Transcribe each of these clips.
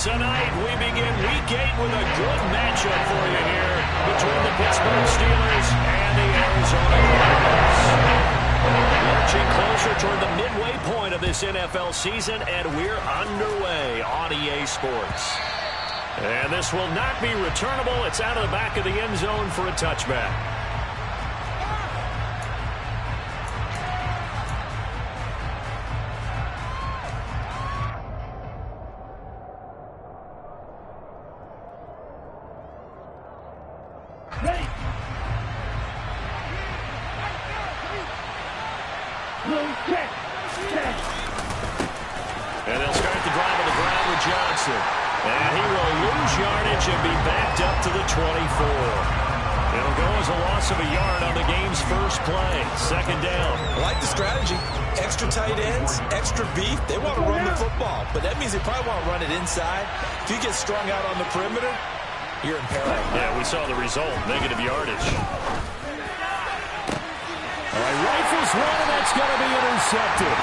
Tonight, we begin Week 8 with a good matchup for you here between the Pittsburgh Steelers and the Arizona Cardinals. Marching closer toward the midway point of this NFL season, and we're underway on EA Sports. And this will not be returnable. It's out of the back of the end zone for a touchback. And they'll start the drive on the ground with Johnson. And he will lose yardage and be backed up to the 24. It'll go as a loss of a yard on the game's first play. Second down. I like the strategy. Extra tight ends, extra beef. They want to run the football, but that means they probably want to run it inside. If you get strung out on the perimeter, you're in peril. Yeah, we saw the result. Negative yardage. All right, rifles one, and that's going to be intercepted.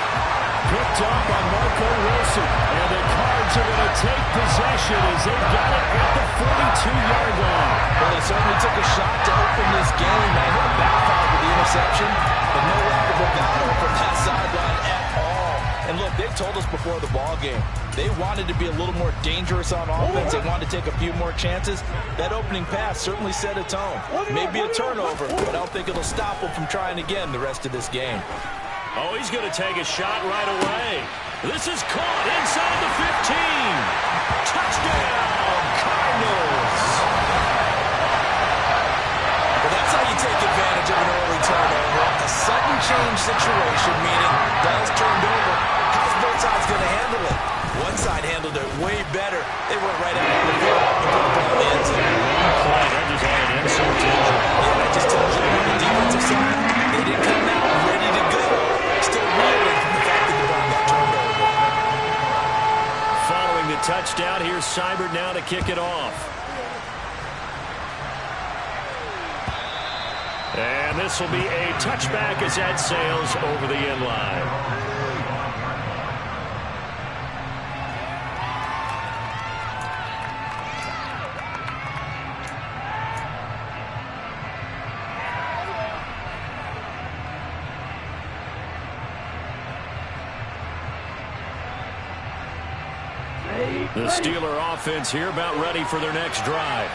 Picked up on Marco Wilson. And the Cards are going to take possession as they've got it at the 42-yard line. Well, they certainly took a shot to open this game. I hit a backfire with the interception, but no lack of bravado from that sideline at all. And look, they told us before the ball game, they wanted to be a little more dangerous on offense. They wanted to take a few more chances. That opening pass certainly set a tone. Maybe a turnover, but I don't think it'll stop them from trying again the rest of this game. Oh, he's going to take a shot right away. This is caught inside the 15. Touchdown, Cardinals. Well, that's how you take advantage of an early turnover. A sudden change situation, meaning ball's turned over. How's both sides going to handle it? One side handled it way better. They went right out on the field and put the ball in the end zone. That just added insult to injury. Yeah, that just tells you on the defensive side, they didn't come out ready to go. Still reeling from the fact that the ball got turned over. Following the touchdown, here's Seibert now to kick it off. And this will be a touchback as that sails over the end line. The Steeler offense here about ready for their next drive.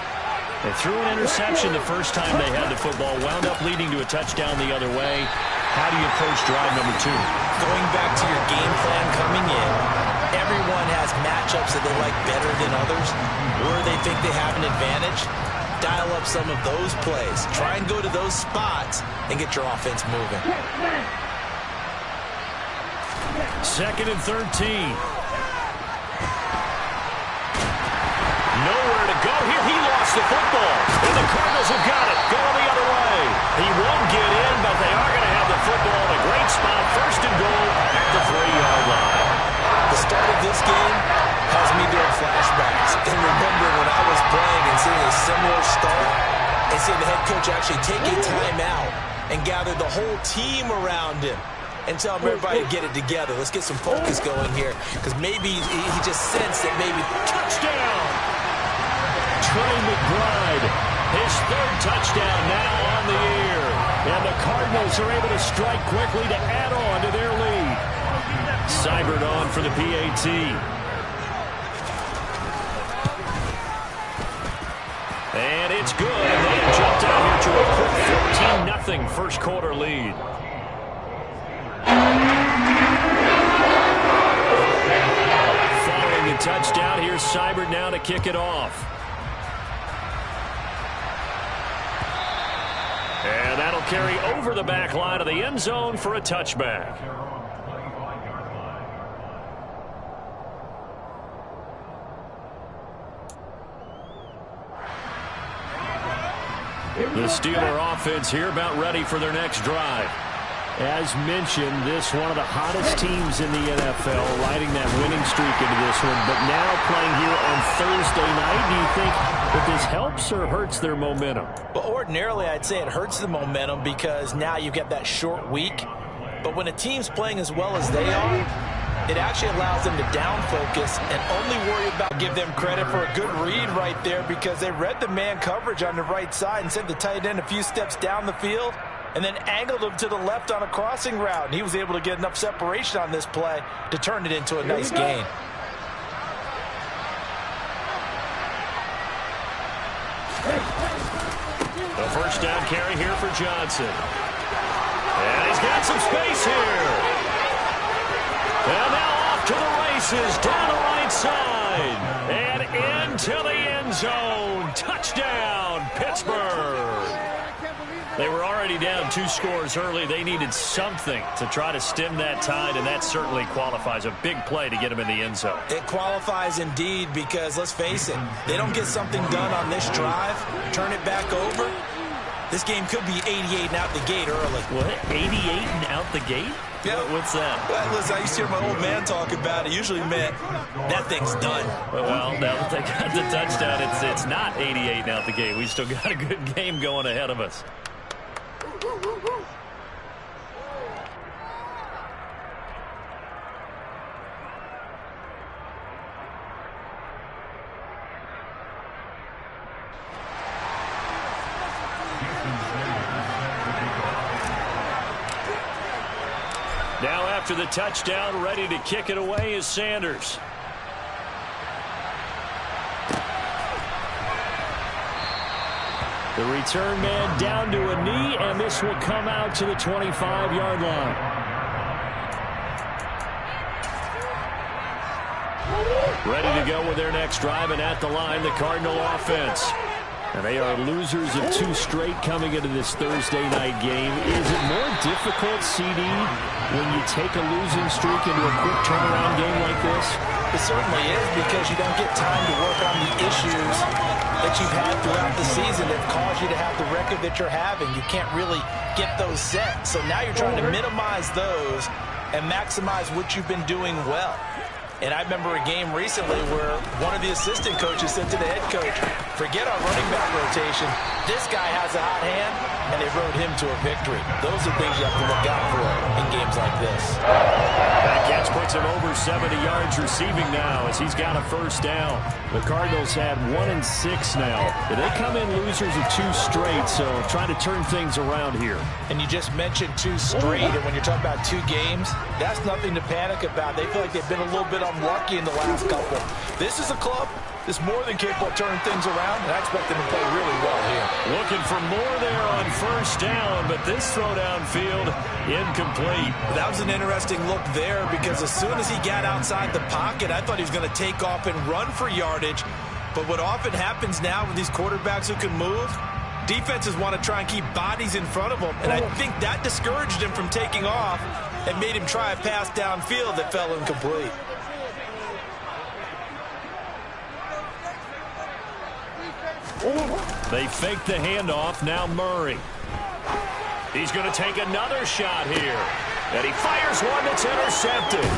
They threw an interception the first time they had the football, wound up leading to a touchdown the other way. How do you approach drive number 2? Going back to your game plan coming in, everyone has matchups that they like better than others, where they think they have an advantage. Dial up some of those plays. Try and go to those spots and get your offense moving. 2nd and 13. Nowhere to go here. He lost the football. And the Cardinals have got it. Going the other way. He won't get in, but they are going to have the football in a great spot. 1st and goal at the 3-yard line. The start of this game has me doing flashbacks. And remembering when I was playing and seeing a similar start and seeing the head coach actually take a timeout and gather the whole team around him and tell everybody to get it together. Let's get some focus going here, because maybe he just sensed that maybe touchdown. Trey McBride, his 3rd touchdown now on the year. And the Cardinals are able to strike quickly to add on to their lead. Seibert on for the PAT. And it's good. And they have jumped out here to a quick 14-0 first quarter lead. Following the touchdown, here's Seibert now to kick it off. And that'll carry over the back line of the end zone for a touchback. The Steeler offense here about ready for their next drive. As mentioned, this one of the hottest teams in the NFL, riding that winning streak into this one, but now playing here on Thursday night. Do you think that this helps or hurts their momentum? Well, ordinarily, I'd say it hurts the momentum because now you've got that short week. But when a team's playing as well as they are, it actually allows them to down focus and only worry about. Give them credit for a good read right there because they read the man coverage on the right side and sent the tight end a few steps down the field and then angled him to the left on a crossing route. And he was able to get enough separation on this play to turn it into a nice gain. The first down carry here for Johnson. And he's got some space here. And now off to the races, down the right side. And into the end zone. Touchdown, Pittsburgh. They were already down 2 scores early. They needed something to try to stem that tide, and that certainly qualifies. A big play to get them in the end zone. It qualifies indeed because, let's face it, they don't get something done on this drive, turn it back over. This game could be 88 and out the gate early. What? 88 and out the gate? Yeah. What's that? Well, listen, I used to hear my old man talk about it. Usually meant that thing's done. Well, now that they got the touchdown, it's not 88 and out the gate. We still got a good game going ahead of us. Now after the touchdown, ready to kick it away is Sanders. The return man down to a knee, and this will come out to the 25-yard line. Ready to go with their next drive, and at the line, the Cardinal offense. And they are losers of 2 straight coming into this Thursday night game. Is it more difficult, CD, when you take a losing streak into a quick turnaround game like this? It certainly is because you don't get time to work on the issues that you've had throughout the season that caused you to have the record that you're having. You can't really get those set. So now you're trying to minimize those and maximize what you've been doing well. And I remember a game recently where one of the assistant coaches said to the head coach, forget our running back rotation. This guy has a hot hand, and they rode him to a victory. Those are things you have to look out for in games like this. That catch puts him over 70 yards receiving now as he's got a first down. The Cardinals had 1 and 6 now. They come in losers of 2 straight, so trying to turn things around here. And you just mentioned 2 straight, and when you're talking about 2 games, that's nothing to panic about. They feel like they've been a little bit unlucky in the last couple. This is a club that's more than capable of turning things around, and I expect them to play really well here. Looking for more there on first down, but this throw downfield incomplete. That was an interesting look there because as soon as he got outside the pocket, I thought he was going to take off and run for yardage. But what often happens now with these quarterbacks who can move, defenses want to try and keep bodies in front of them, and I think that discouraged him from taking off and made him try a pass downfield that fell incomplete. They fake the handoff. Now Murray. He's going to take another shot here. And he fires one that's intercepted.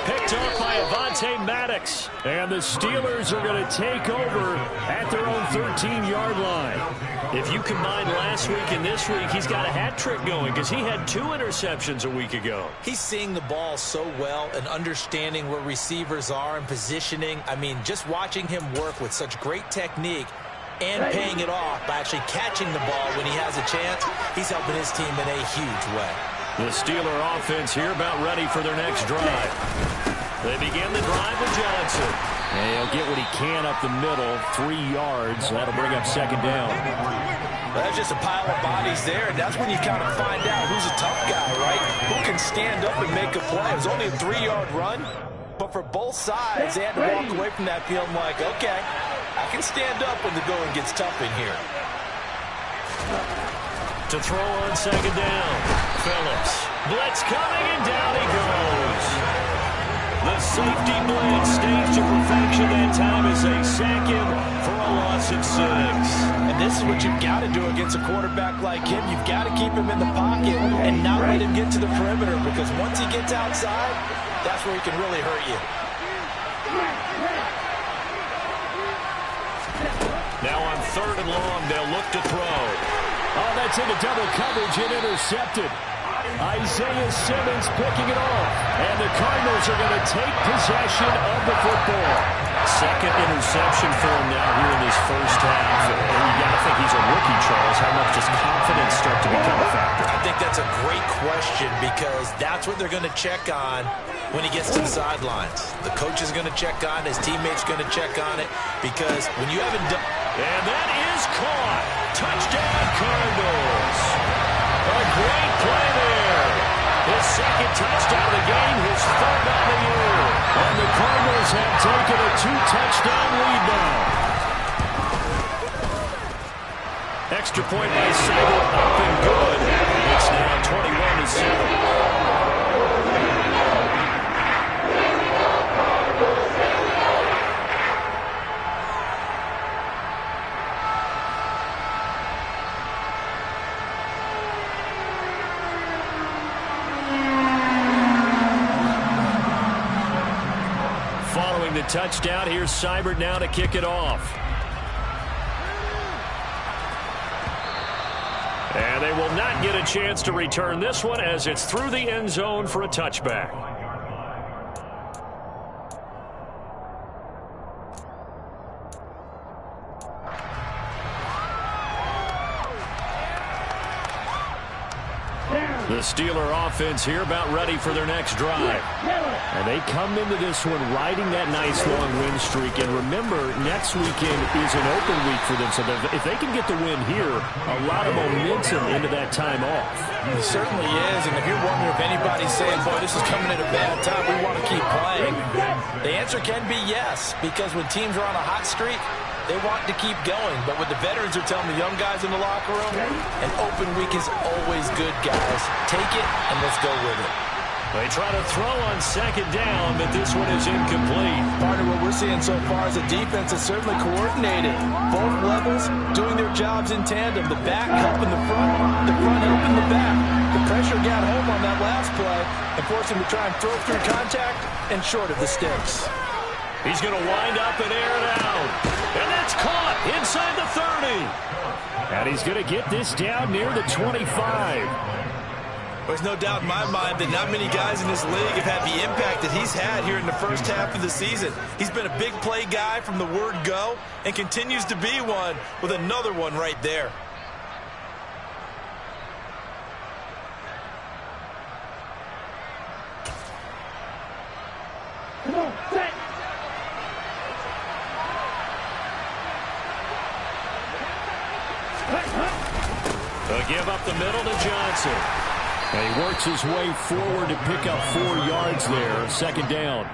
Picked up by Avonte Maddox. And the Steelers are going to take over at their own 13-yard line. If you combine last week and this week, he's got a hat trick going because he had 2 interceptions a week ago. He's seeing the ball so well and understanding where receivers are and positioning. I mean, just watching him work with such great technique and paying it off by actually catching the ball when he has a chance, he's helping his team in a huge way. The Steeler offense here about ready for their next drive. They begin the drive with Johnson. And he'll get what he can up the middle, 3 yards. That'll bring up second down. That's just a pile of bodies there, and that's when you kind of find out who's a tough guy, right? Who can stand up and make a play. It was only a 3-yard run, but for both sides, they had to walk away from that field like, okay, I can stand up when the going gets tough in here. To throw on second down. Phillips. Blitz coming, and down he goes. The safety blitz staged to perfection that time as they sack him for a loss of 6. And this is what you've got to do against a quarterback like him. You've got to keep him in the pocket and not let him get to the perimeter, because once he gets outside, that's where he can really hurt you. Now on 3rd and long, they'll look to throw. Oh, that's into double coverage and intercepted. Isaiah Simmons picking it off. And the Cardinals are going to take possession of the football. Second interception for him now here in this first half. And you got to think he's a rookie, Charles. How much does confidence start to become a factor? I think that's a great question because that's what they're going to check on when he gets to the sidelines. The coach is going to check on it. His teammates going to check on it because when you haven't done... And that is caught. Touchdown, Cardinals. A great play there. His second touchdown of the game, his third on the year. And the Cardinals have taken a 2-touchdown lead now. Extra point by Sable, up and good. It's now 21-7. Following the touchdown, here's Seibert now to kick it off. And they will not get a chance to return this one as it's through the end zone for a touchback. The Steeler offense here about ready for their next drive. And they come into this one riding that nice long win streak. And remember, next weekend is an open week for them. So if they can get the win here, a lot of momentum into that time off. It certainly is. And if you're wondering if anybody's saying, boy, this is coming at a bad time, we want to keep playing, the answer can be yes. Because when teams are on a hot streak, they want to keep going. But what the veterans are telling the young guys in the locker room, an open week is always good, guys. Take it and let's go with it. They try to throw on second down, but this one is incomplete. Partner, what we're seeing so far is the defense is certainly coordinated. Both levels doing their jobs in tandem. The back helping the front helping the back. The pressure got home on that last play and forced him to try and throw through contact and short of the sticks. He's going to wind up and air it out. And that's caught inside the 30. And he's going to get this down near the 25. There's no doubt in my mind that not many guys in this league have had the impact that he's had here in the first half of the season. He's been a big play guy from the word go and continues to be one with another one right there. Come on, set. They'll give up the middle to Johnson. And he works his way forward to pick up 4 yards there. Second down.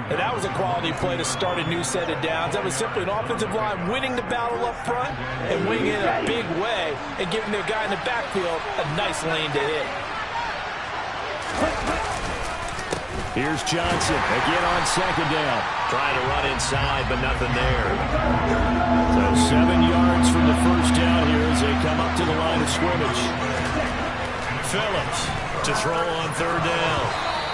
And that was a quality play to start a new set of downs. That was simply an offensive line winning the battle up front and winning it in a big way and giving their guy in the backfield a nice lane to hit. Here's Johnson again on second down. Trying to run inside, but nothing there. So 7 yards from the first down here as they come up to the line of scrimmage. Phillips to throw on third down.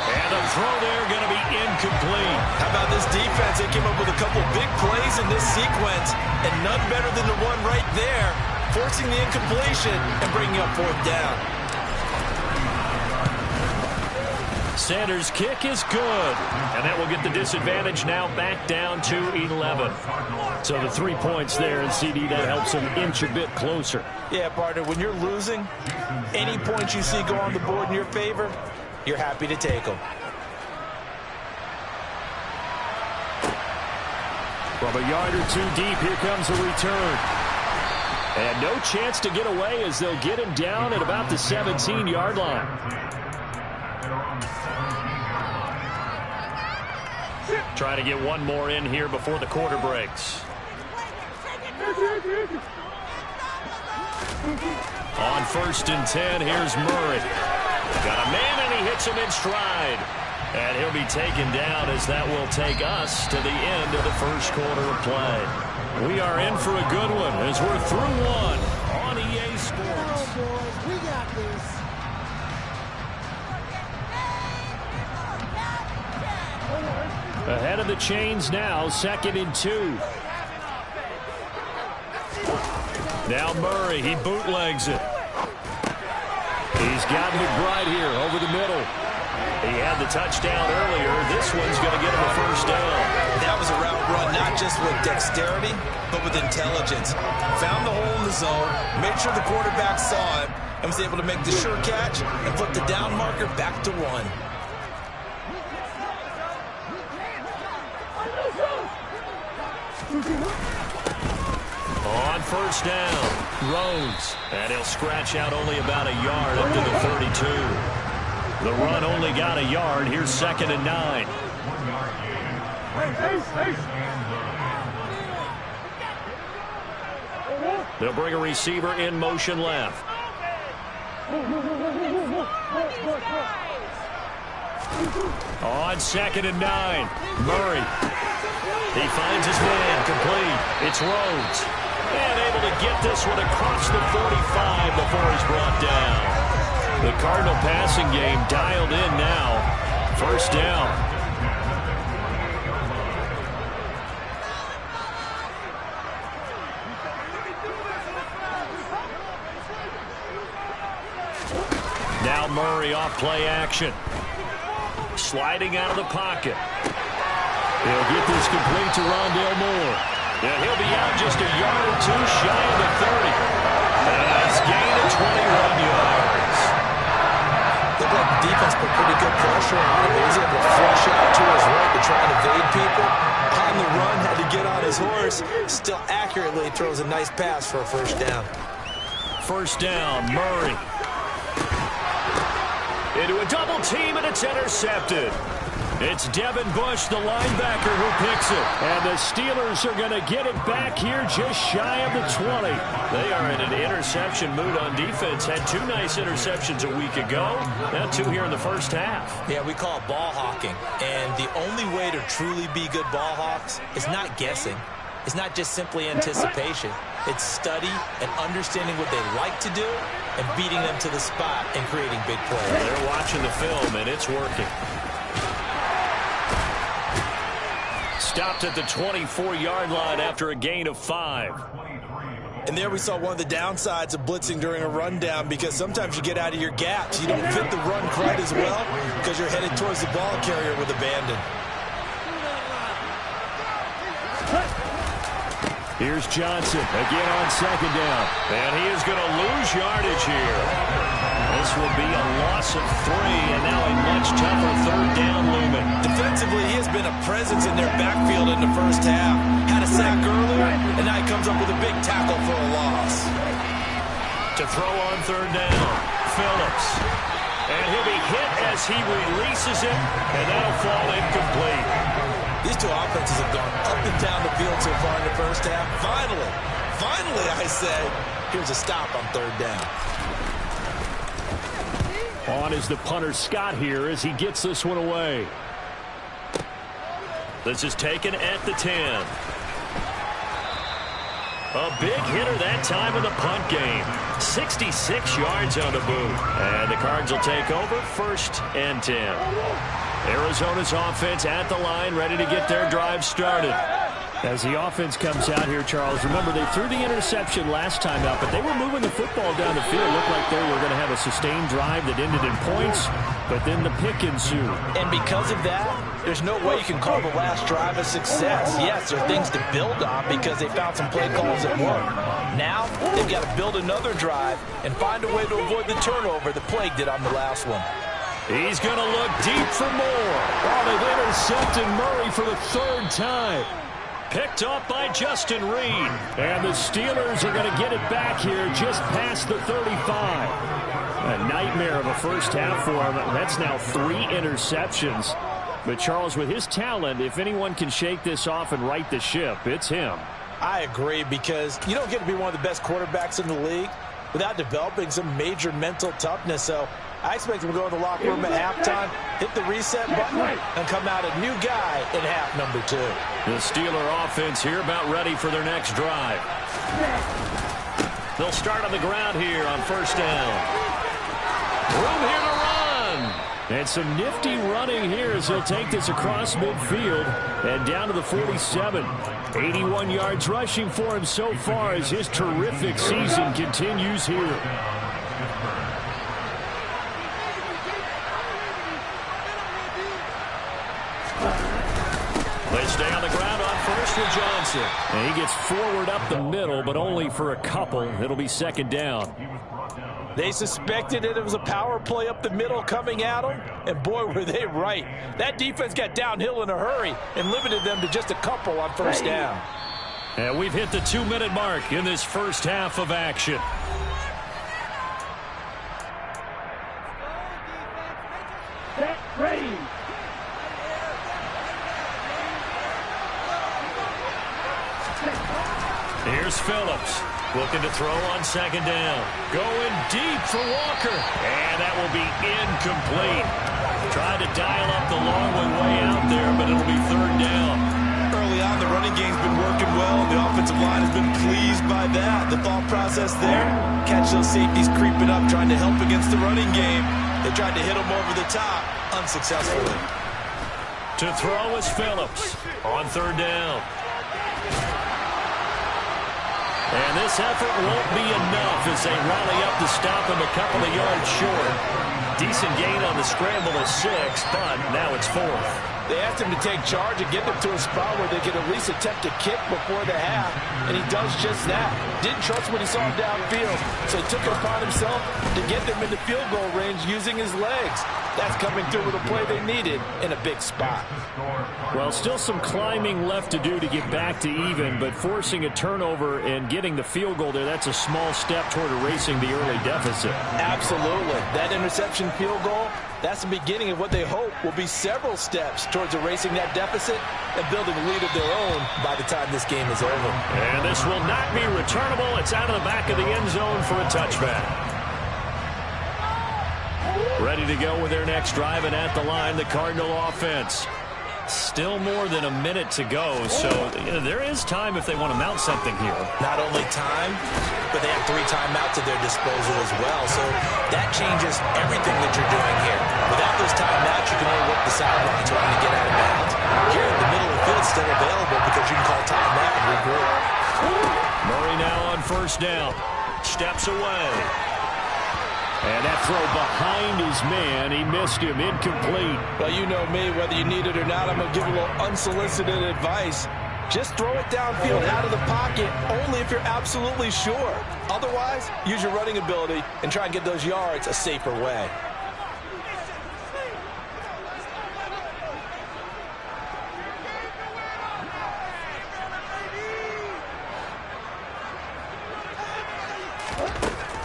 And the throw there going to be incomplete. How about this defense? They came up with a couple big plays in this sequence, and none better than the one right there, forcing the incompletion and bringing up fourth down. Sanders' kick is good. And that will get the disadvantage now back down to 11. So the 3 points there, and CD, that helps him inch a bit closer. Yeah, partner, when you're losing, any points you see go on the board in your favor, you're happy to take them. From a yard or two deep, here comes a return. And no chance to get away as they'll get him down at about the 17-yard line. Try to get one more in here before the quarter breaks. On 1st and 10, here's Murray. Got a man, and he hits him in stride. And he'll be taken down as that will take us to the end of the first quarter of play. We are in for a good one as we're through one on EA Sports. Oh, boys, we got this. Ahead of the chains now, 2nd and 2. Now Murray, he bootlegs it. He's got McBride here over the middle. He had the touchdown earlier. This one's going to get him a first down. That was a route run, not just with dexterity, but with intelligence. Found the hole in the zone, made sure the quarterback saw him, and was able to make the sure catch and flip the down marker back to 1. On first down, Rhodes. And he'll scratch out only about a yard up to the 32. The run only got a yard. Here's 2nd and 9. They'll bring a receiver in motion left. On 2nd and 9, Murray. He finds his man complete. It's Rhodes. And able to get this one across the 45 before he's brought down. The Cardinal passing game dialed in now. First down. Now Murray off play action. Sliding out of the pocket. He'll get this complete to Rondale Moore. And he'll be out just a yard or two shy of the 30. A nice gain of 21 yards. Looked like the defense put pretty good pressure on him. He was able to flush out to his right to try and evade people. On the run, had to get on his horse. Still accurately throws a nice pass for a first down. First down, Murray. Into a double team, and it's intercepted. It's Devin Bush, the linebacker, who picks it. And the Steelers are going to get it back here just shy of the 20. They are in an interception mood on defense. Had 2 nice interceptions a week ago. Now 2 here in the first half. Yeah, we call it ball hawking. And the only way to truly be good ball hawks is not guessing. It's not just simply anticipation. It's study and understanding what they like to do and beating them to the spot and creating big plays. They're watching the film, and it's working. Stopped at the 24-yard line after a gain of 5. And there we saw one of the downsides of blitzing during a rundown, because sometimes you get out of your gaps. You don't fit the run quite as well because you're headed towards the ball carrier with abandon. Here's Johnson again on 2nd down. And he is going to lose yardage here. This will be a loss of 3, and now a much tougher 3rd down looming. Defensively, he has been a presence in their backfield in the first half. Had a sack earlier, and now he comes up with a big tackle for a loss. To throw on 3rd down, Phillips. And he'll be hit as he releases it, and that'll fall incomplete. These two offenses have gone up and down the field so far in the first half. Finally, I say, here's a stop on 3rd down. On is the punter Scott here as he gets this one away. This is taken at the 10. A big hitter that time in the punt game. 66 yards on the boot. And the Cards will take over 1st and 10. Arizona's offense at the line, ready to get their drive started. As the offense comes out here, Charles, remember they threw the interception last time out, but they were moving the football down the field. Looked like they were going to have a sustained drive that ended in points, but then the pick ensued. And because of that, there's no way you can call the last drive a success. Yes, there are things to build on because they found some play calls that work. Now, they've got to build another drive and find a way to avoid the turnover the Plague did on the last one. He's going to look deep for more. Oh, they've intercepted Murray for the 3rd time. Picked up by Justin Reed. And the Steelers are going to get it back here just past the 35. A nightmare of a first half for him. That's now 3 interceptions. But Charles, with his talent, if anyone can shake this off and right the ship, it's him. I agree, because you don't get to be one of the best quarterbacks in the league without developing some major mental toughness. So I expect him to go in the locker room at halftime, hit the reset button, and come out a new guy in half number 2. The Steeler offense here about ready for their next drive. They'll start on the ground here on 1st down. Room here to run. And some nifty running here as he'll take this across midfield and down to the 47. 81 yards rushing for him so far as his terrific season continues here. it. And he gets forward up the middle, but only for a couple. It'll be second down. They suspected that it was a power play up the middle coming at them, and boy, were they right. That defense got downhill in a hurry and limited them to just a couple on first down. And we've hit the 2-minute mark in this first half of action. Set, ready. Here's Phillips. Looking to throw on second down. Going deep for Walker. And that will be incomplete. Tried to dial up the long way out there, but it'll be third down. Early on, the running game's been working well. The offensive line has been pleased by that. The thought process there, catch those safeties creeping up, trying to help against the running game. They tried to hit them over the top, unsuccessfully. To throw is Phillips on third down. And this effort won't be enough as they rally up to stop him a couple of yards short. Decent gain on the scramble of 6, but now it's fourth. They asked him to take charge and get them to a spot where they could at least attempt a kick before the half, and he does just that. Didn't trust what he saw downfield, so he took it upon himself to get them into field goal range using his legs. That's coming through with a play they needed in a big spot. Well, still some climbing left to do to get back to even, but forcing a turnover and getting the field goal there, that's a small step toward erasing the early deficit. Absolutely. That interception field goal, that's the beginning of what they hope will be several steps towards erasing that deficit and building a lead of their own by the time this game is over. And this will not be returnable. It's out of the back of the end zone for a touchback. Ready to go with their next drive, and at the line, the Cardinal offense. Still more than a minute to go, so there is time if they want to mount something here. Not only time, but they have 3 timeouts at their disposal as well, so that changes everything that you're doing here. Without those timeouts, you can only work the sidelines trying to get out of bounds. Here, the middle of the field is still available because you can call timeout and regroup. Murray now on first down. Steps away. And that throw behind his man, he missed him, incomplete. Well, you know me, whether you need it or not, I'm going to give a little unsolicited advice. Just throw it downfield out of the pocket, only if you're absolutely sure. Otherwise, use your running ability and try and get those yards a safer way.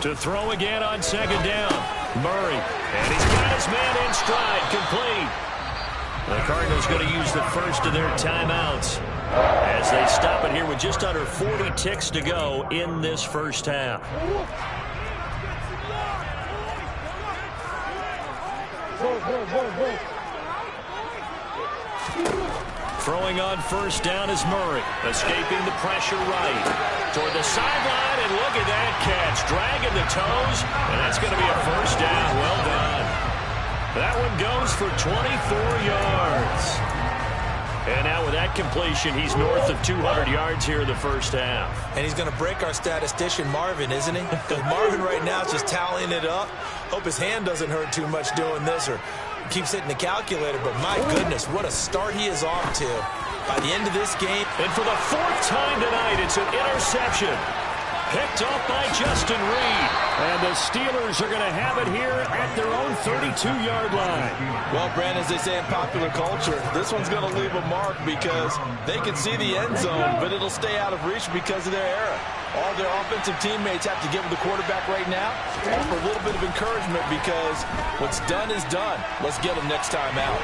To throw again on second down. Murray. And he's got his man in stride. Complete. The Cardinals going to use the first of their timeouts as they stop it here with just under 40 ticks to go in this first half. Throwing on first down is Murray. Escaping the pressure right. Toward the sideline, and look at that catch. Dragging the toes, and that's going to be a first down. Well done. That one goes for 24 yards. And now with that completion, he's north of 200 yards here in the first half. And he's going to break our statistician, Marvin, isn't he? Because Marvin right now is just tallying it up. Hope his hand doesn't hurt too much doing this or keeps hitting the calculator. But my goodness, what a start he is off to. By the end of this game. And for the 4th time tonight, it's an interception. Picked off by Justin Reed. And the Steelers are going to have it here at their own 32-yard line. Well, Brandon, as they say in popular culture, this one's going to leave a mark because they can see the end zone, but it'll stay out of reach because of their error. All their offensive teammates have to give the quarterback right now, offer a little bit of encouragement because what's done is done. Let's get them next time out.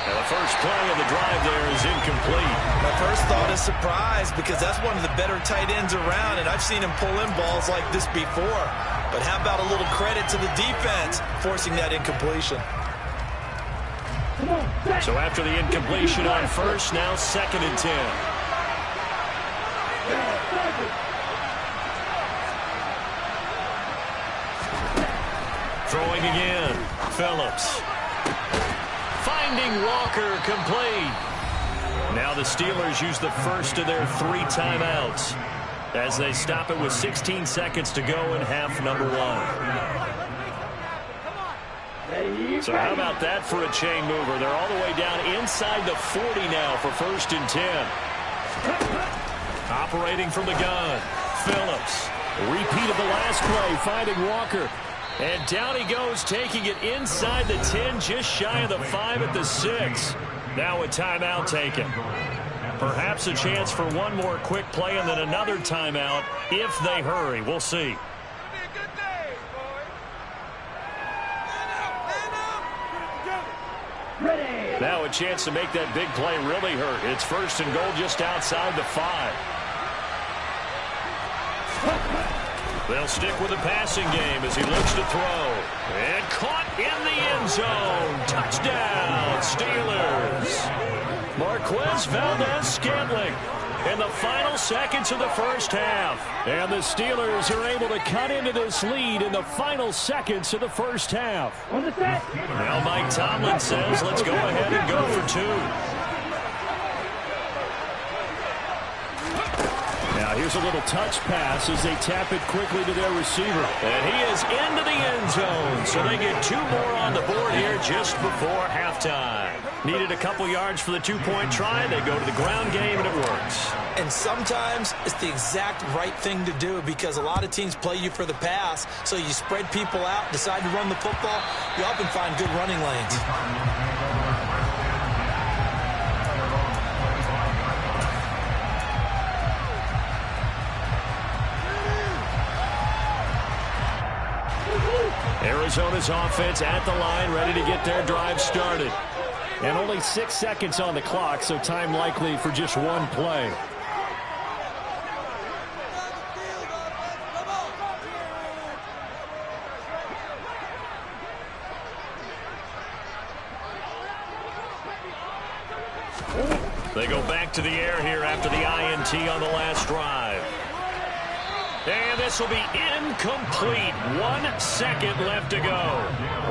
And the first play of the drive there is incomplete. My first thought is surprise because that's one of the better tight ends around, and I've seen him pull in balls like this before. But how about a little credit to the defense forcing that incompletion? So after the incompletion on first, now 2nd and 10. Throwing again. Phillips. Finding Walker, complete. Now the Steelers use the first of their 3 timeouts as they stop it with 16 seconds to go in half number 1. So how about that for a chain mover? They're all the way down inside the 40 now for 1st and 10. Operating from the gun, Phillips. Repeat of the last play, finding Walker. And down he goes, taking it inside the 10, just shy of the 5 at the 6. Now a timeout taken. Perhaps a chance for one more quick play and then another timeout if they hurry. We'll see. Now a chance to make that big play really hurt. It's 1st and goal just outside the 5. They'll stick with the passing game as he looks to throw. And caught in the end zone. Touchdown, Steelers. Marquez Valdez-Scantling in the final seconds of the 1st half. And the Steelers are able to cut into this lead in the final seconds of the 1st half. Now Mike Tomlin says, let's go ahead and go for 2. Now here's a little touch pass as they tap it quickly to their receiver. And he is into the end zone. So they get 2 more on the board here just before halftime. Needed a couple yards for the 2-point try. They go to the ground game, and it works. And sometimes it's the exact right thing to do because a lot of teams play you for the pass. So you spread people out, decide to run the football. You often find good running lanes. Arizona's offense at the line, ready to get their drive started. And only 6 seconds on the clock, so time likely for just one play. They go back to the air here after the INT on the last drive. And this will be incomplete. 1 second left to go.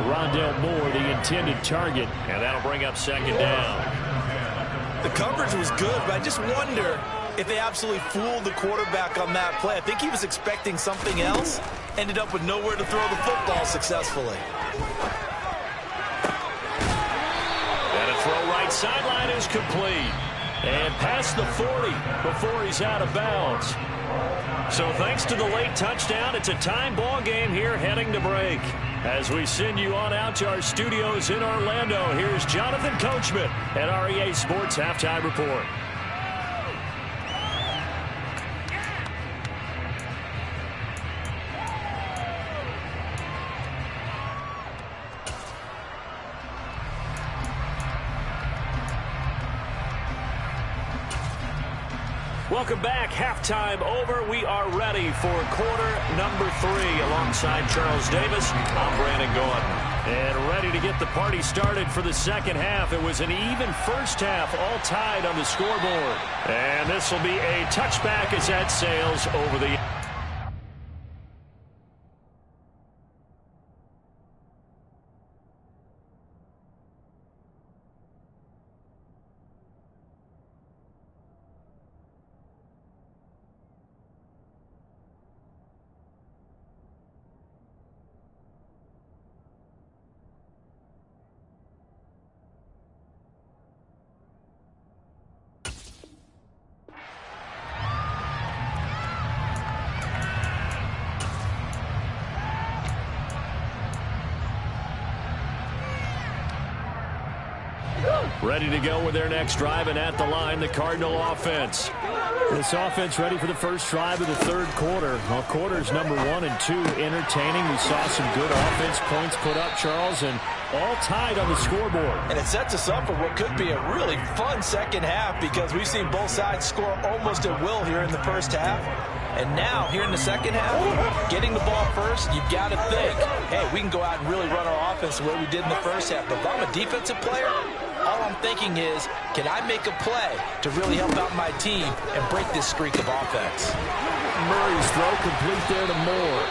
Rondell Moore, the intended target, and that'll bring up 2nd down. The coverage was good, but I just wonder if they absolutely fooled the quarterback on that play. I think he was expecting something else. Ended up with nowhere to throw the football successfully. And a throw right sideline is complete. And past the 40 before he's out of bounds. So thanks to the late touchdown, it's a time ball game here heading to break. As we send you on out to our studios in Orlando, here's Jonathan Coachman at REA Sports Halftime Report. Welcome back. Halftime over. We are ready for quarter number 3 alongside Charles Davis. I'm Brandon Gordon. And ready to get the party started for the 2nd half. It was an even 1st half, all tied on the scoreboard. And this will be a touchback as that sails over the... Ready to go with their next drive, and at the line, the Cardinal offense. This offense ready for the first drive of the 3rd quarter. Well, quarters number 1 and 2 entertaining. We saw some good offense points put up, Charles, and all tied on the scoreboard. And it sets us up for what could be a really fun 2nd half because we've seen both sides score almost at will here in the 1st half. And now, here in the 2nd half, getting the ball first, you've got to think, hey, we can go out and really run our offense the way we did in the 1st half. But if I'm a defensive player, all I'm thinking is, can I make a play to really help out my team and break this streak of offense? Murray's throw complete there to Moore.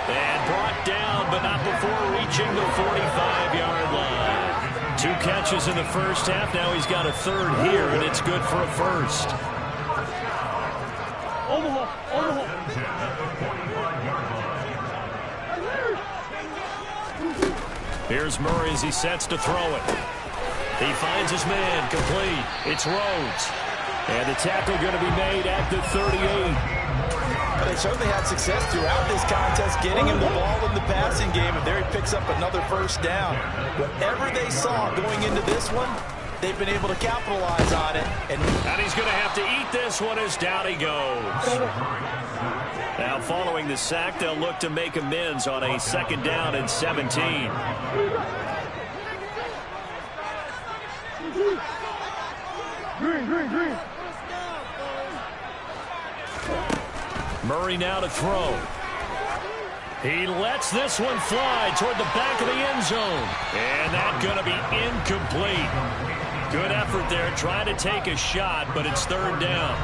And brought down, but not before reaching the 45-yard line. 2 catches in the 1st half. Now he's got a 3rd here, and it's good for a 1st. Here's Murray as he sets to throw it. He finds his man, complete. It's Rhodes. And the tackle going to be made at the 38. They certainly had success throughout this contest getting him the ball in the passing game, and there he picks up another first down. Whatever they saw going into this one, they've been able to capitalize on it. And he's going to have to eat this one as down he goes. Now following the sack, they'll look to make amends on a 2nd down and 17. Green. Murray now to throw. He lets this one fly toward the back of the end zone. And that's going to be incomplete. Good effort there trying to take a shot, but it's 3rd down.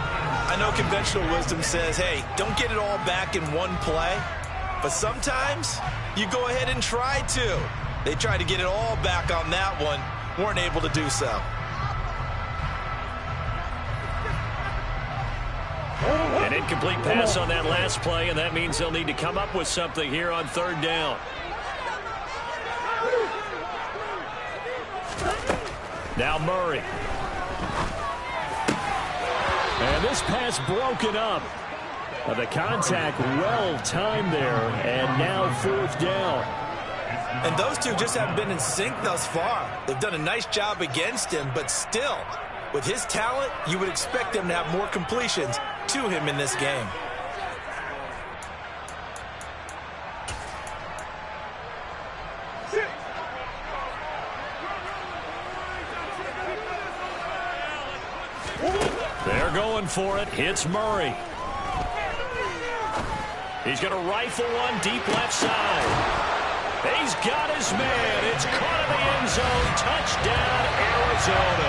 I know conventional wisdom says, hey, don't get it all back in one play. But sometimes you go ahead and try to. They tried to get it all back on that one. Weren't able to do so. An incomplete pass on that last play, and that means they'll need to come up with something here on 3rd down. Now Murray. And this pass broken up. The contact well timed there, and now 4th down. And those two just haven't been in sync thus far. They've done a nice job against him, but still, with his talent, you would expect them to have more completions to him in this game. They're going for it. Hits Murray. He's going to rifle one deep left side. He's got his man. It's caught in the end zone. Touchdown, Arizona.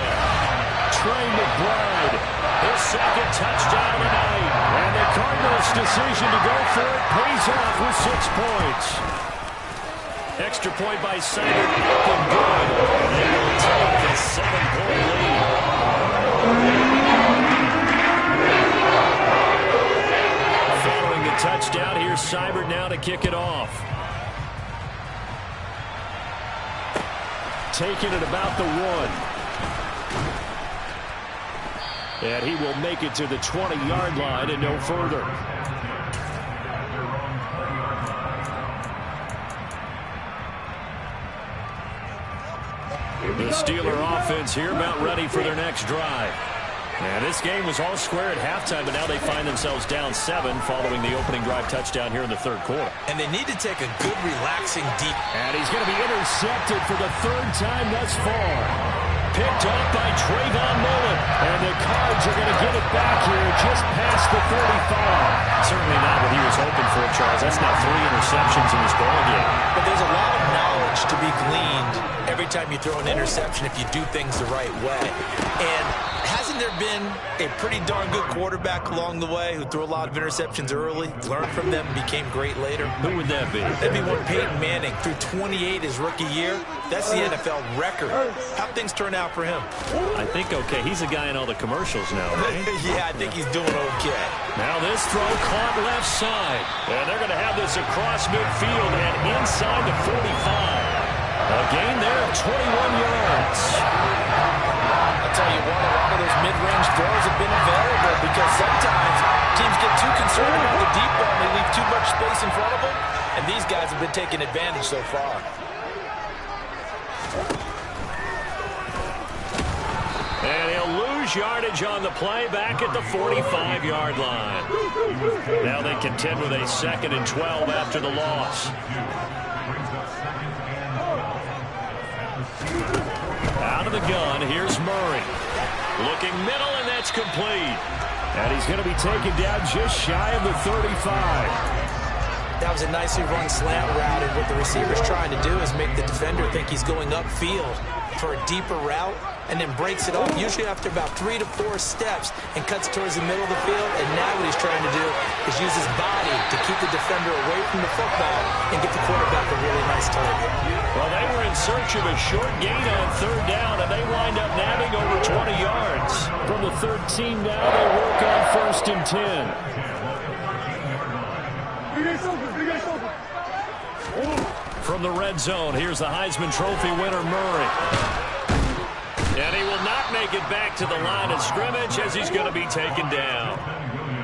Trey McBride, his 2nd touchdown of the night. And the Cardinals' decision to go for it pays off with 6 points. Extra point by Seibert, looking good. And they will take a 7-point lead. Following the touchdown, here's Seibert now to kick it off. Taking it about the 1. And he will make it to the 20-yard line and no further. The Steeler offense here about ready for their next drive. And this game was all square at halftime, but now they find themselves down 7 following the opening drive touchdown here in the 3rd quarter. And they need to take a good, relaxing, deep. And he's going to be intercepted for the 3rd time thus far. Picked off by Trayvon Mullen. And the Cards are going to get it back here just past the 35. Certainly not what he was hoping for, Charles. That's now 3 interceptions in this ballgame. But there's a lot of knowledge to be gleaned every time you throw an interception if you do things the right way. And hasn't there been a pretty darn good quarterback along the way who threw a lot of interceptions early, learned from them, and became great later? Who would that be? That'd be one Peyton Manning. Threw 28 his rookie year. That's the NFL record. How'd things turn out for him? I think okay. He's a guy in all the commercials now, right? Yeah, I think he's doing okay. Now this throw caught left side. And they're going to have this across midfield and inside the 45. A gain there of 21 yards. I'll tell you what, a lot of those mid-range throws have been available because sometimes teams get too concerned about the deep ball and they leave too much space in front of them, and these guys have been taking advantage so far. And he'll lose yardage on the play back at the 45-yard line. Now they contend with a 2nd and 12 after the loss. Out of the gun, here's Murray. Looking middle, and that's complete. And he's going to be taken down just shy of the 35. That was a nicely run slant route, and what the receiver's trying to do is make the defender think he's going upfield for a deeper route, and then breaks it off, usually after about 3 to 4 steps, and cuts towards the middle of the field. And now what he's trying to do is use his body to keep the defender away from the football and get the quarterback a really nice target. Well, they were in search of a short gain on 3rd down, and they wind up nabbing over 20 yards. From the 13 now, they work on 1st and 10. From the red zone, here's the Heisman Trophy winner, Murray. And he will not make it back to the line of scrimmage as he's going to be taken down.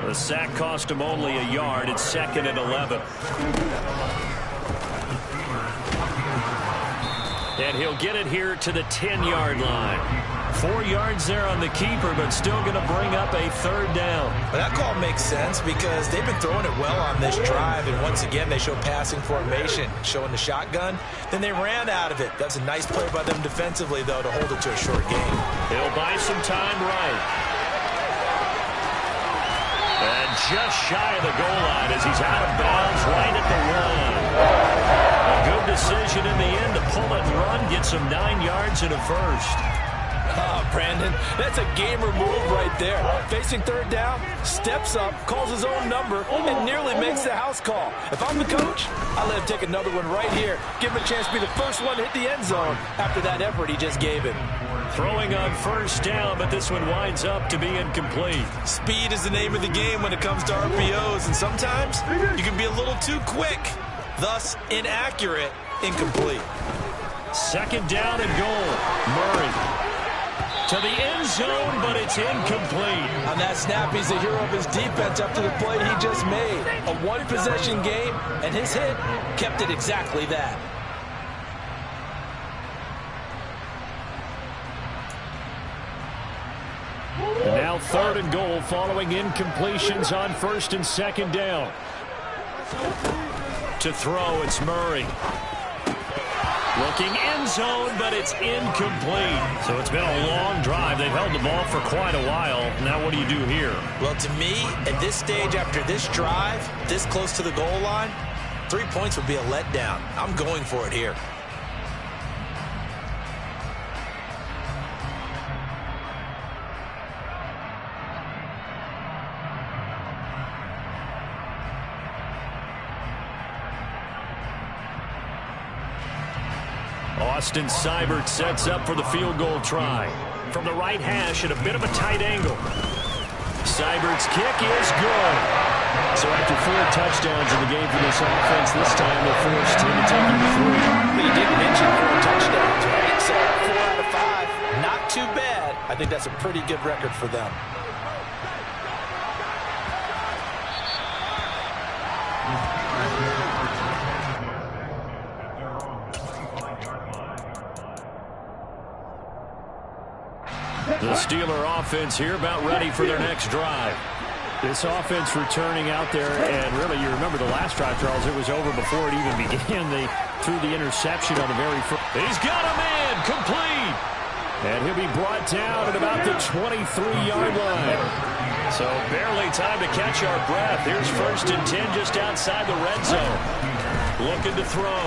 The sack cost him only a yard. It's 2nd and 11. And he'll get it here to the 10-yard line. 4 yards there on the keeper, but still going to bring up a 3rd down. But that call makes sense because they've been throwing it well on this drive, and once again they show passing formation, showing the shotgun. Then they ran out of it. That's a nice play by them defensively, though, to hold it to a short game. He'll buy some time right. And just shy of the goal line as he's out of bounds right at the 1. A good decision in the end to pull it and run, get some 9 yards and a first. Oh, Brandon, that's a gamer move right there. Facing 3rd down, steps up, calls his own number, and nearly makes the house call. If I'm the coach, I let him take another one right here. Give him a chance to be the first one to hit the end zone after that effort he just gave him. Throwing on 1st down, but this one winds up to be incomplete. Speed is the name of the game when it comes to RPOs, and sometimes you can be a little too quick, thus inaccurate, incomplete. 2nd down and goal. Murray to the end zone, but it's incomplete. On that snap, he's the hero of his defense after the play he just made. A one-possession game, and his hit kept it exactly that. And now 3rd and goal following incompletions on 1st and 2nd down. To throw, it's Murray. Looking end zone, but it's incomplete. So it's been a long drive. They've held the ball for quite a while. Now what do you do here? Well, to me, at this stage after this drive, this close to the goal line, 3 points would be a letdown. I'm going for it here. Austin Seibert sets up for the field goal try. From the right hash at a bit of a tight angle. Seibert's kick is good. So after 4 touchdowns in the game for this offense, this time they're forced to take him to 3. But he did mention 4 touchdowns, right? So 4 out of 5, not too bad. I think that's a pretty good record for them. The Steeler offense here about ready for their next drive. This offense returning out there, and really, you remember the last drive, Charles, it was over before it even began. They threw the interception on the very first. He's got a man, complete. And he'll be brought down at about the 23-yard line. So barely time to catch our breath. Here's 1st and 10 just outside the red zone. Looking to throw.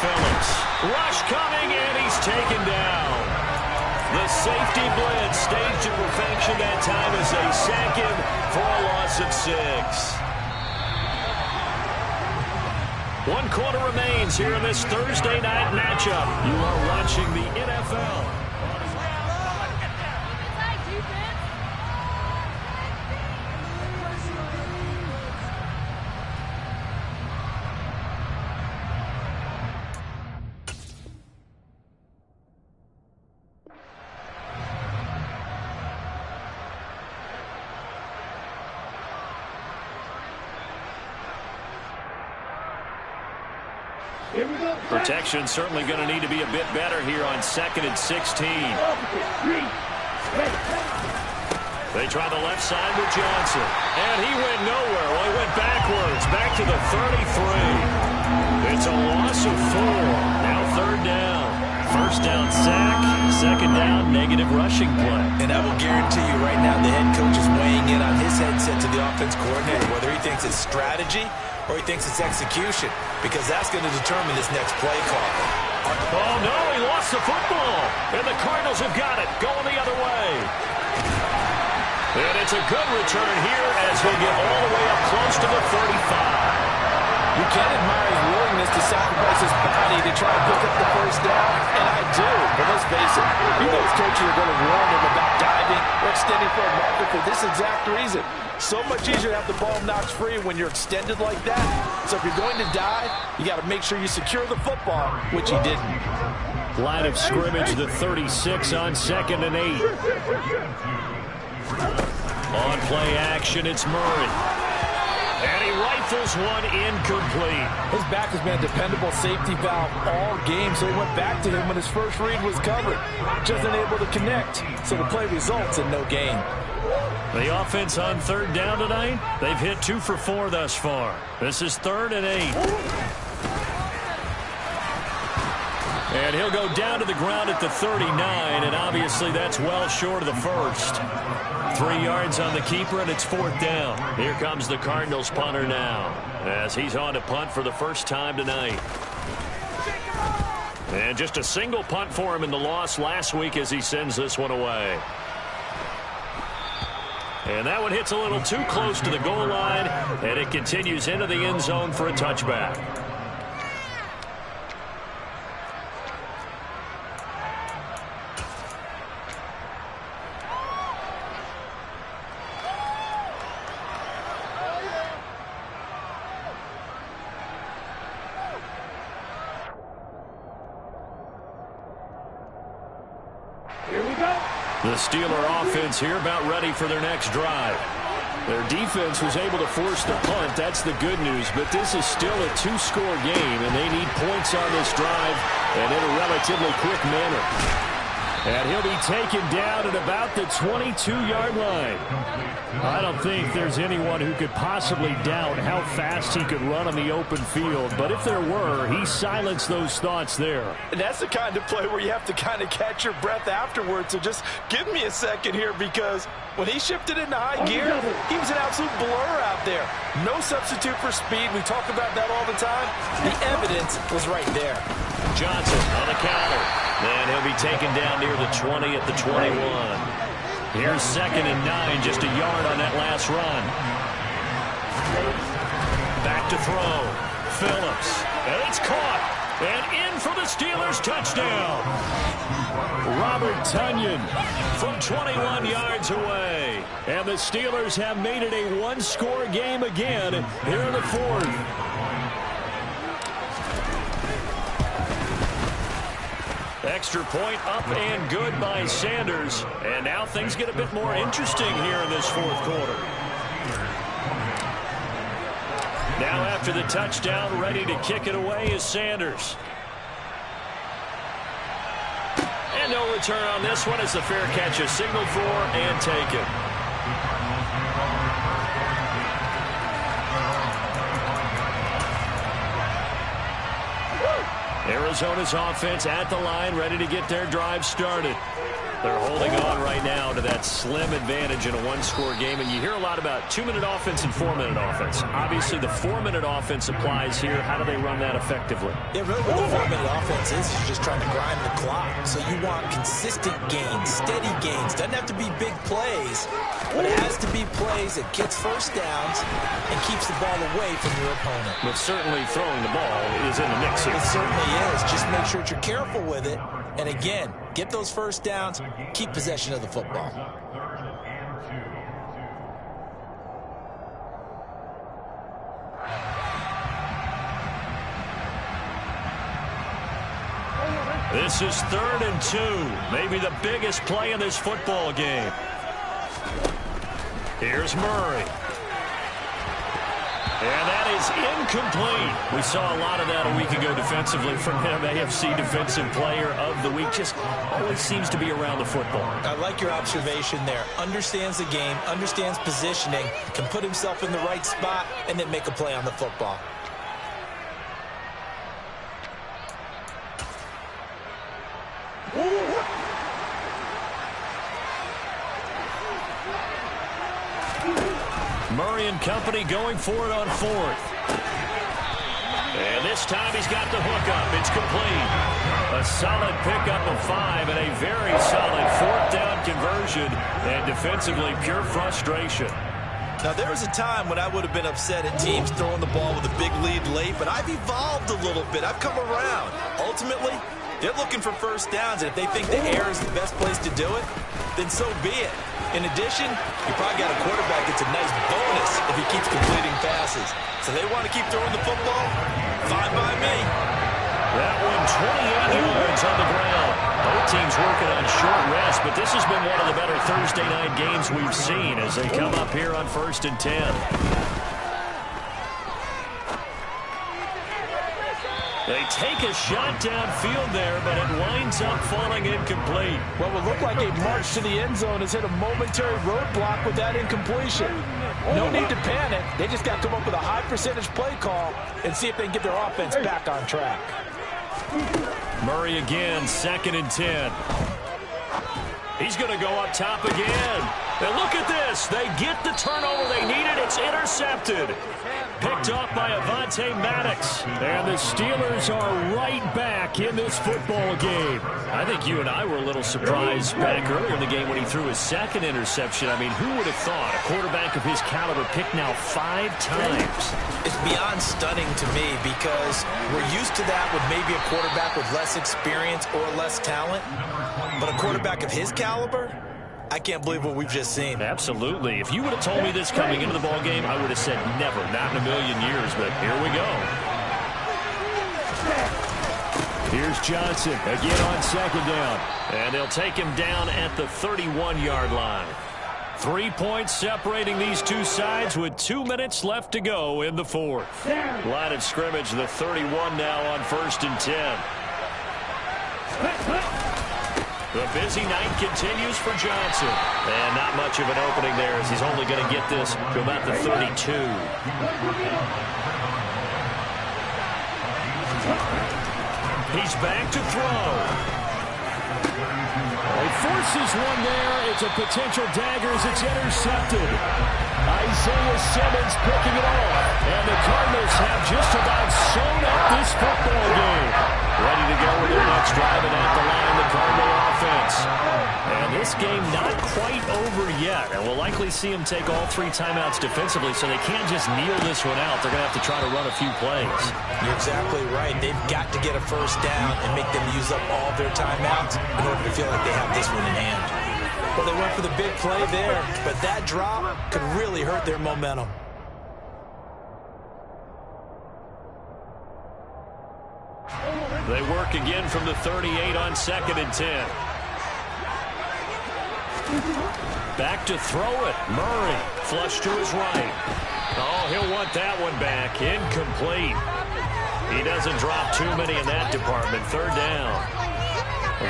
Phillips. Rush coming, and he's taken down. The safety blitz staged to perfection that time as they sack him for a loss of 6. 1 quarter remains here in this Thursday night matchup. You are watching the NFL. Protection certainly going to need to be a bit better here on 2nd and 16. They try the left side with Johnson. And he went nowhere. Well, he went backwards. Back to the 33. It's a loss of 4. Now 3rd down. 1st down sack. 2nd down negative rushing play. And I will guarantee you right now the head coach is weighing in on his headset to the offense coordinator, whether he thinks it's strategy or he thinks it's execution, because that's going to determine this next play call. Oh, no, he lost the football. And the Cardinals have got it, going the other way. And it's a good return here as he'll get all the way up close to the 35. You can admire his willingness to sacrifice his body to try and pick up the first down, and I do. But let's face it, he knows coaches are going to warn him about diving or extending for a marker for this exact reason. So much easier to have the ball knocked free when you're extended like that. So if you're going to dive, you got to make sure you secure the football, which he didn't. Line of scrimmage, the 36 on 2nd and 8. On play action, it's Murray. And he rifles one incomplete. His back has been a dependable safety valve all game, so he went back to him when his first read was covered. Just unable to connect, so the play results in no gain. The offense on 3rd down tonight, they've hit 2 for 4 thus far. This is 3rd and 8. And he'll go down to the ground at the 39, and obviously that's well short of the first. 3 yards on the keeper, and it's 4th down. Here comes the Cardinals punter now, as he's on to punt for the first time tonight. And just a single punt for him in the loss last week as he sends this one away. And that one hits a little too close to the goal line, and it continues into the end zone for a touchback. The Steeler offense here about ready for their next drive. Their defense was able to force the punt. That's the good news. But this is still a 2-score game, and they need points on this drive and in a relatively quick manner. And he'll be taken down at about the 22-yard line. I don't think there's anyone who could possibly doubt how fast he could run on the open field. But if there were, he silenced those thoughts there. And that's the kind of play where you have to kind of catch your breath afterwards. So just give me a second here, because when he shifted into high gear, he was an absolute blur out there. No substitute for speed. We talk about that all the time. The evidence was right there. Johnson on the counter. Then he'll be taken down near the 20 at the 21. Here's 2nd and 9, just a yard on that last run. Back to throw. Phillips. And it's caught. And in for the Steelers' touchdown. Robert Tonyan from 21 yards away. And the Steelers have made it a 1-score game again here in the 4th. Extra point up and good by Sanders. And now things get a bit more interesting here in this 4th quarter. Now after the touchdown, ready to kick it away is Sanders. And no return on this one as the fair catch is signaled for and taken. Arizona's offense at the line, ready to get their drive started. They're holding on right now to that slim advantage in a 1-score game. And you hear a lot about 2-minute offense and 4-minute offense. Obviously, the 4-minute offense applies here. How do they run that effectively? Yeah, really what the 4-minute offense is just trying to grind the clock. So you want consistent gains, steady gains. Doesn't have to be big plays, but it has to be plays that gets first downs and keeps the ball away from your opponent. But certainly throwing the ball is in the mix here. It certainly is. Just make sure that you're careful with it. And again, get those first downs, keep possession of the football. This is 3rd and 2. Maybe the biggest play in this football game. Here's Murray. And that is incomplete. We saw a lot of that a week ago defensively from him. AFC Defensive Player of the Week. Just always seems to be around the football. I like your observation there. Understands the game, understands positioning, can put himself in the right spot, and then make a play on the football. Murray and company going for it on 4th. And this time he's got the hook up. It's complete. A solid pickup of 5 and a very solid 4th down conversion. And defensively, pure frustration. Now, there was a time when I would have been upset at teams throwing the ball with a big lead late, but I've evolved a little bit. I've come around. Ultimately, they're looking for first downs, and if they think the air is the best place to do it, then so be it. In addition, you probably got a quarterback that's a nice bonus if he keeps completing passes. So they want to keep throwing the football? Fine by me. That one 28 yards on the ground. Both teams working on short rest, but this has been one of the better Thursday night games we've seen as they come up here on 1st and 10. They take a shot downfield there, but it winds up falling incomplete. What would look like a march to the end zone has hit a momentary roadblock with that incompletion. No need to panic. They just got to come up with a high percentage play call and see if they can get their offense back on track. Murray again, 2nd and 10. He's going to go up top again. And look at this. They get the turnover they needed. It's intercepted. Picked off by Avonte Maddox. And the Steelers are right back in this football game. I think you and I were a little surprised back earlier in the game when he threw his 2nd interception. I mean, who would have thought a quarterback of his caliber picked now 5 times? It's beyond stunning to me because we're used to that with maybe a quarterback with less experience or less talent. But a quarterback of his caliber, I can't believe what we've just seen. Absolutely. If you would have told me this coming into the ball game, I would have said never, not in a million years. But here we go. Here's Johnson again on 2nd down. And they'll take him down at the 31-yard line. 3 points separating these two sides with 2 minutes left to go in the 4th. Line of scrimmage, the 31 now on 1st and 10. The busy night continues for Johnson. And not much of an opening there as he's only going to get this to about the 32. He's back to throw. He forces one there. It's a potential dagger as it's intercepted. Isaiah Simmons picking it off. And the Cardinals have just about sewn up this football game. Ready to go with their next drive, and at the line, the Cardinal offense. And this game not quite over yet. And we'll likely see them take all 3 timeouts defensively, so they can't just kneel this one out. They're going to have to try to run a few plays. You're exactly right. They've got to get a first down and make them use up all their timeouts in order to feel like they have this one in hand. Well, they went for the big play there, but that drop could really hurt their momentum. They work again from the 38 on 2nd and 10. Back to throw it. Murray, flush to his right. Oh, he'll want that one back. Incomplete. He doesn't drop too many in that department. 3rd down.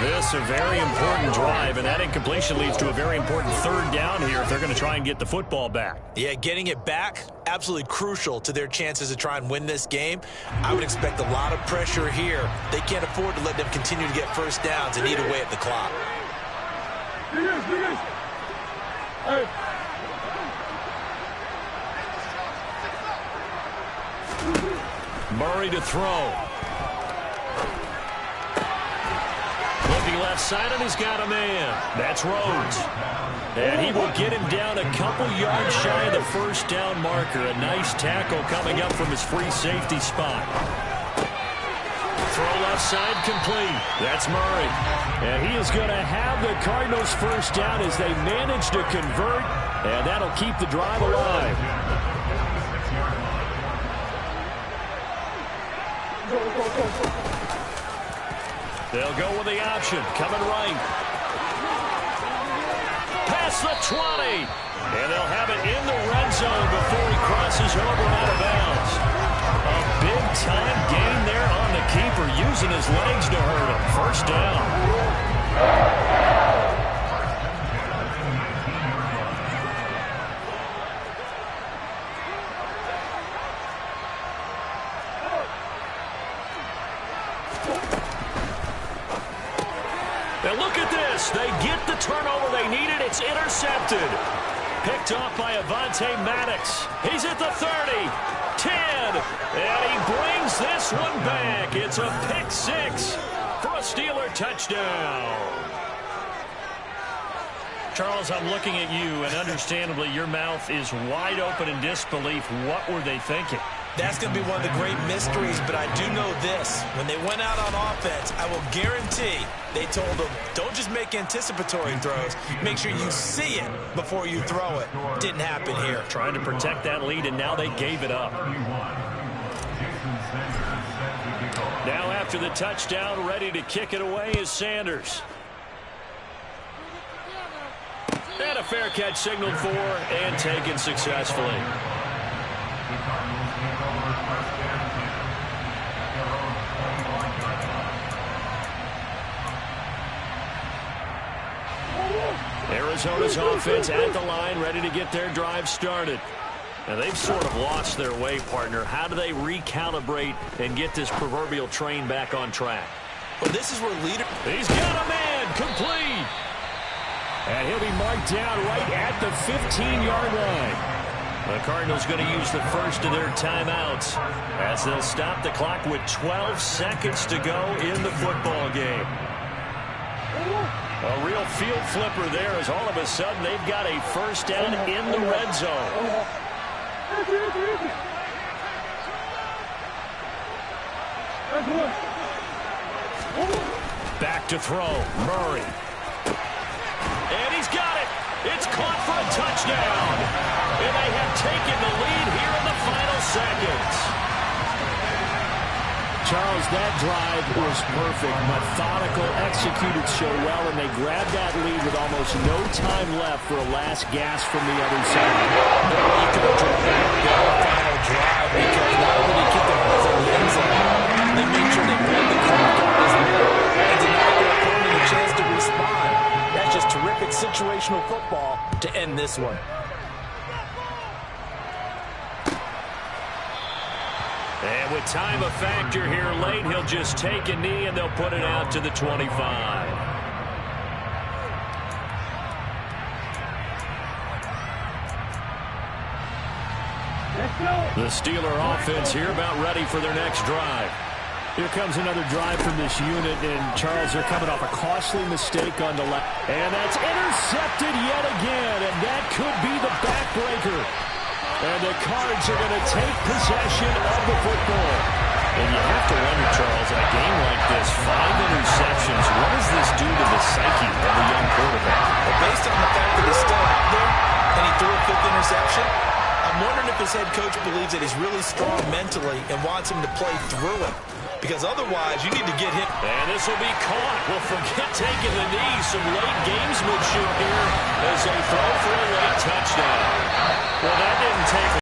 This a very important drive, and that incompletion leads to a very important 3rd down here if they're going to try and get the football back. Yeah, getting it back, absolutely crucial to their chances to try and win this game. I would expect a lot of pressure here. They can't afford to let them continue to get first downs and eat away at the clock. Murray to throw. Looking left side, and he's got a man. That's Rhodes. And he will get him down a couple yards shy of the first down marker. A nice tackle coming up from his free safety spot. Throw left side complete. That's Murray. And he is going to have the Cardinals first down as they manage to convert. And that'll keep the drive alive. They'll go with the option. Coming right. Past the 20. And they'll have it in the red zone before he crosses over and out of bounds. A big-time gain there on the keeper, using his legs to hurt him. First down. Now look at this. They get the turnover they needed. It's intercepted. Picked off by Avonte Maddox. He's at the 30, 10, and he brings this one back. It's a pick 6 for a Steeler touchdown. Charles, I'm looking at you, and understandably, your mouth is wide open in disbelief. What were they thinking? That's going to be one of the great mysteries, but I do know this. When they went out on offense, I will guarantee they told them, don't just make anticipatory throws. Make sure you see it before you throw it. Didn't happen here. Trying to protect that lead, and now they gave it up. Now after the touchdown, ready to kick it away is Sanders. And a fair catch signaled for and taken successfully. Arizona's offense at the line, ready to get their drive started. Now, they've sort of lost their way, partner. How do they recalibrate and get this proverbial train back on track? Well, this is where leader... He's got a man, complete. And he'll be marked down right at the 15-yard line. The Cardinals going to use the first of their timeouts as they'll stop the clock with 12 seconds to go in the football game. A real field flipper there as all of a sudden they've got a first down in the red zone. Back to throw, Murray. And he's got it. It's caught for a touchdown. And they have taken the lead here in the final seconds. Charles, that drive was perfect. Methodical, executed so well, and they grabbed that lead with almost no time left for a last gasp from the other side. You could have drawn that final drive because not only did they keep their buzz in the end zone, they made sure they pulled the clock out as well and denied their opponent a chance to respond. That's just terrific situational football to end this one. And with time a factor here late, he'll just take a knee and they'll put it out to the 25. The Steeler offense here about ready for their next drive. Here comes another drive from this unit, and Charles, they're coming off a costly mistake on the left. And that's intercepted yet again, and that could be the backbreaker. And the Cards are going to take possession of the football. And you have to wonder, Charles, in a game like this, 5 interceptions, what does this do to the psyche of a young quarterback? Well, based on the fact that he's still out there and he threw a 5th interception, I'm wondering if his head coach believes that he's really strong mentally and wants him to play through it. Because otherwise, you need to get him. And this will be caught. Well, forget taking the knee. Some late gamesmanship here as they throw for a late touchdown. Well, that didn't take